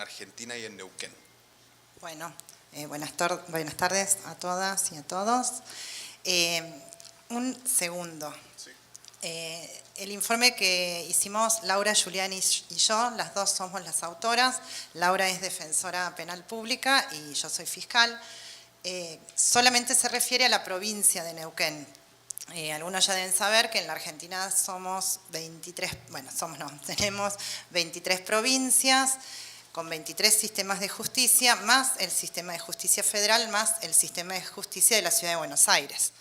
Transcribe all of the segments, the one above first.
Argentina y en Neuquén. Bueno, buenas tardes a todas y a todos. Un segundo. Sí. El informe que hicimos Laura, Julián y yo, las dos somos las autoras. Laura es defensora penal pública y yo soy fiscal. Solamente se refiere a la provincia de Neuquén. Algunos ya deben saber que en la Argentina somos 23, tenemos 23 provincias con 23 sistemas de justicia, más el sistema de justicia federal, más el sistema de justicia de la Ciudad de Buenos Aires.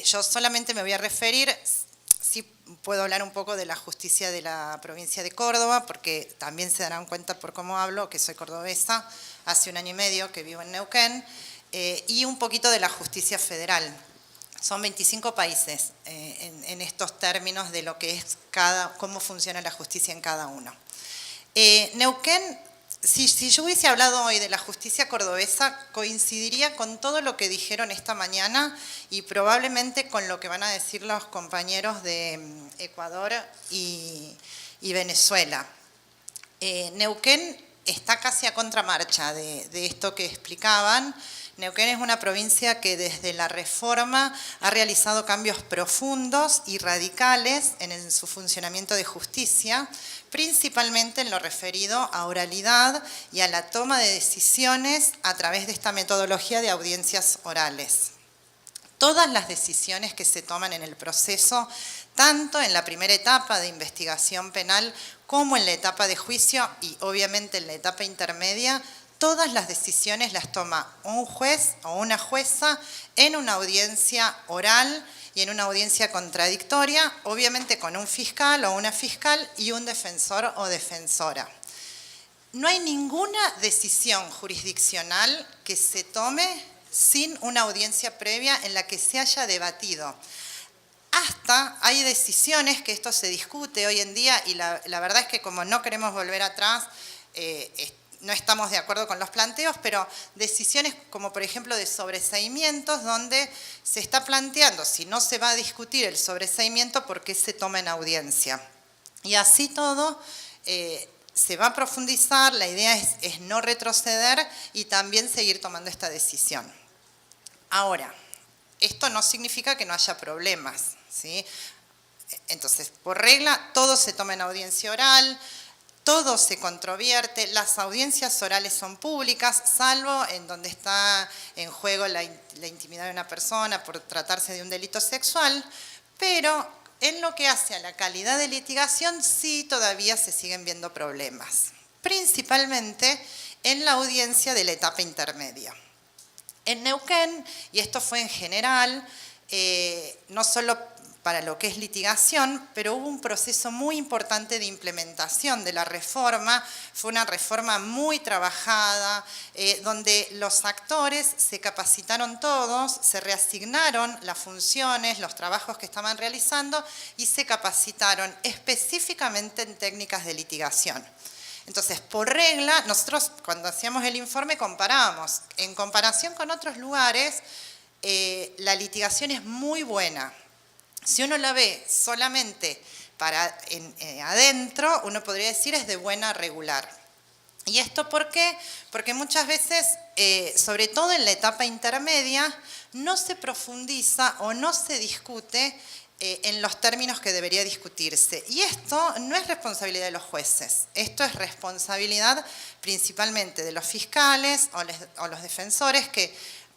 Yo solamente me voy a referir, sí puedo hablar un poco de la justicia de la provincia de Córdoba, porque también se darán cuenta por cómo hablo, que soy cordobesa, hace 1 año y medio que vivo en Neuquén, y un poquito de la justicia federal. Son 25 países en estos términos de lo que es cómo funciona la justicia en cada uno. Neuquén, si yo hubiese hablado hoy de la justicia cordobesa, coincidiría con todo lo que dijeron esta mañana y probablemente con lo que van a decir los compañeros de Ecuador y Venezuela. Neuquén está casi a contramarcha de esto que explicaban. Neuquén es una provincia que desde la reforma ha realizado cambios profundos y radicales en su funcionamiento de justicia, principalmente en lo referido a oralidad y a la toma de decisiones a través de esta metodología de audiencias orales. Todas las decisiones que se toman en el proceso, tanto en la primera etapa de investigación penal como en la etapa de juicio y obviamente en la etapa intermedia, todas las decisiones las toma un juez o una jueza en una audiencia oral y en una audiencia contradictoria, obviamente con un fiscal o una fiscal y un defensor o defensora. No hay ninguna decisión jurisdiccional que se tome sin una audiencia previa en la que se haya debatido. Hasta hay decisiones que esto se discute hoy en día y la verdad es que como no queremos volver atrás, no estamos de acuerdo con los planteos, pero decisiones como por ejemplo de sobreseimientos donde se está planteando si no se va a discutir el sobreseimiento, ¿por qué se toma en audiencia? Y así todo se va a profundizar, la idea es no retroceder y también seguir tomando esta decisión. Ahora, esto no significa que no haya problemas, ¿sí? Entonces, por regla, todo se toma en audiencia oral, todo se controvierte, las audiencias orales son públicas, salvo en donde está en juego la intimidad de una persona por tratarse de un delito sexual, pero en lo que hace a la calidad de litigación sí todavía se siguen viendo problemas, principalmente en la audiencia de la etapa intermedia. En Neuquén, y esto fue en general, no solo para lo que es litigación, pero hubo un proceso muy importante de implementación de la reforma. Fue una reforma muy trabajada, donde los actores se capacitaron todos, se reasignaron las funciones, los trabajos que estaban realizando y se capacitaron específicamente en técnicas de litigación. Entonces, por regla, nosotros cuando hacíamos el informe comparábamos. En comparación con otros lugares, la litigación es muy buena. Si uno la ve solamente adentro, uno podría decir es de buena a regular. ¿Y esto por qué? Porque muchas veces, sobre todo en la etapa intermedia, no se profundiza o no se discute en los términos que debería discutirse. Y esto no es responsabilidad de los jueces, esto es responsabilidad principalmente de los fiscales o los defensores que,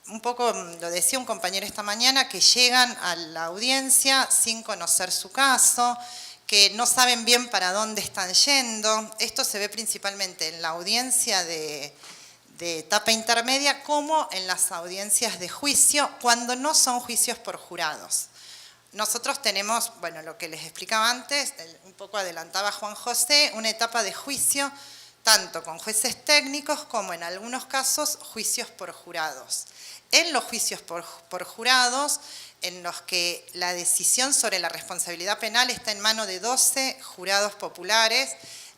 un poco lo decía un compañero esta mañana, que llegan a la audiencia sin conocer su caso, que no saben bien para dónde están yendo. Esto se ve principalmente en la audiencia de etapa intermedia como en las audiencias de juicio, cuando no son juicios por jurados. Nosotros tenemos, bueno, lo que les explicaba antes, un poco adelantaba Juan José, una etapa de juicio tanto con jueces técnicos como en algunos casos juicios por jurados. En los juicios por jurados, en los que la decisión sobre la responsabilidad penal está en manos de 12 jurados populares,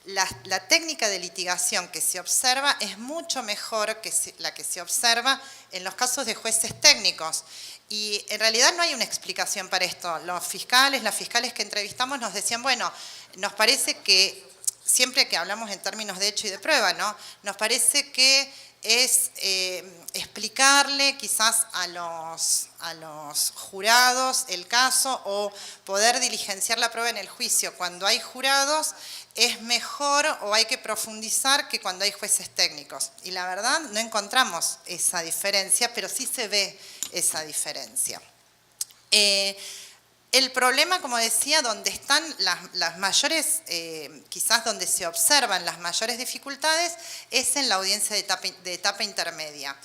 la técnica de litigación que se observa es mucho mejor que la que se observa en los casos de jueces técnicos. Y en realidad no hay una explicación para esto. Los fiscales, las fiscales que entrevistamos nos decían, bueno, nos parece que siempre que hablamos en términos de hecho y de prueba, ¿no? Nos parece que es explicarle quizás a los jurados el caso o poder diligenciar la prueba en el juicio. Cuando hay jurados es mejor o hay que profundizar que cuando hay jueces técnicos. Y la verdad no encontramos esa diferencia, pero sí se ve esa diferencia. El problema, como decía, donde están las mayores, quizás donde se observan las mayores dificultades, es en la audiencia de etapa intermedia.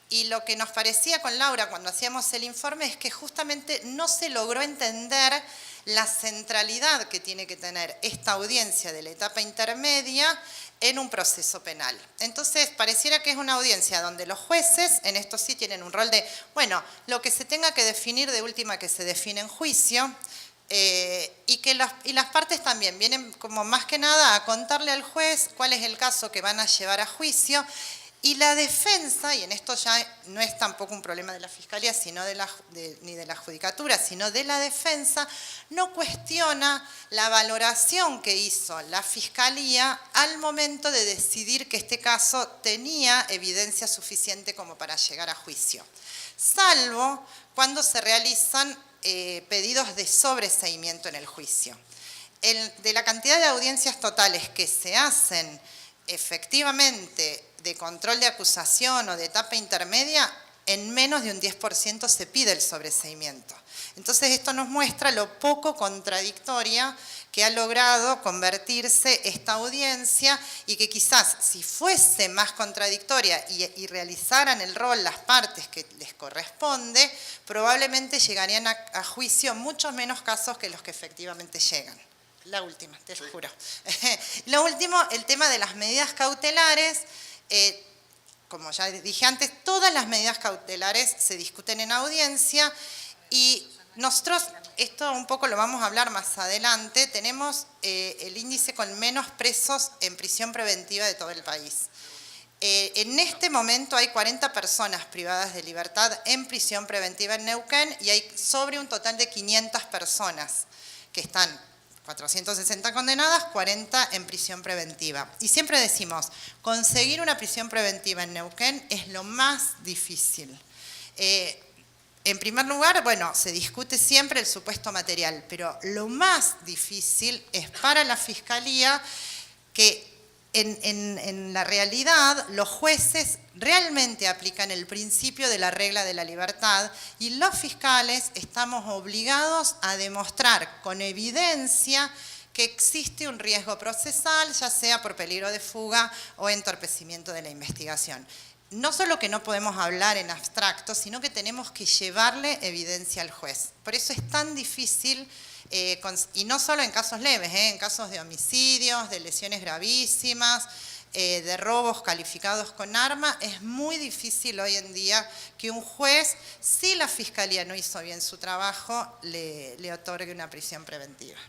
Y lo que nos parecía con Laura cuando hacíamos el informe es que justamente no se logró entender la centralidad que tiene que tener esta audiencia de la etapa intermedia en un proceso penal. Entonces, pareciera que es una audiencia donde los jueces, en esto sí tienen un rol de, bueno, lo que se tenga que definir de última que se define en juicio, y las partes también vienen como más que nada a contarle al juez cuál es el caso que van a llevar a juicio. Y la defensa, y en esto ya no es tampoco un problema de la Fiscalía, sino ni de la Judicatura, sino de la defensa, no cuestiona la valoración que hizo la Fiscalía al momento de decidir que este caso tenía evidencia suficiente como para llegar a juicio, salvo cuando se realizan pedidos de sobreseimiento en el juicio. De la cantidad de audiencias totales que se hacen efectivamente de control de acusación o de etapa intermedia, en menos de un 10% se pide el sobreseimiento. Entonces esto nos muestra lo poco contradictoria que ha logrado convertirse esta audiencia y que quizás si fuese más contradictoria y realizaran el rol las partes que les corresponde, probablemente llegarían a juicio muchos menos casos que los que efectivamente llegan. La última, te lo juro. Lo último, el tema de las medidas cautelares. Como ya dije antes, todas las medidas cautelares se discuten en audiencia y nosotros, esto un poco lo vamos a hablar más adelante, tenemos el índice con menos presos en prisión preventiva de todo el país. En este momento hay 40 personas privadas de libertad en prisión preventiva en Neuquén y hay sobre un total de 500 personas que están 460 condenadas, 40 en prisión preventiva. Y siempre decimos, conseguir una prisión preventiva en Neuquén es lo más difícil. En primer lugar, bueno, se discute siempre el supuesto material, pero lo más difícil es para la Fiscalía que en la realidad los jueces realmente aplican el principio de la regla de la libertad y los fiscales estamos obligados a demostrar con evidencia que existe un riesgo procesal, ya sea por peligro de fuga o entorpecimiento de la investigación. No solo que no podemos hablar en abstracto, sino que tenemos que llevarle evidencia al juez. Por eso es tan difícil. Y no solo en casos leves, en casos de homicidios, de lesiones gravísimas, de robos calificados con arma, es muy difícil hoy en día que un juez, si la Fiscalía no hizo bien su trabajo, le otorgue una prisión preventiva.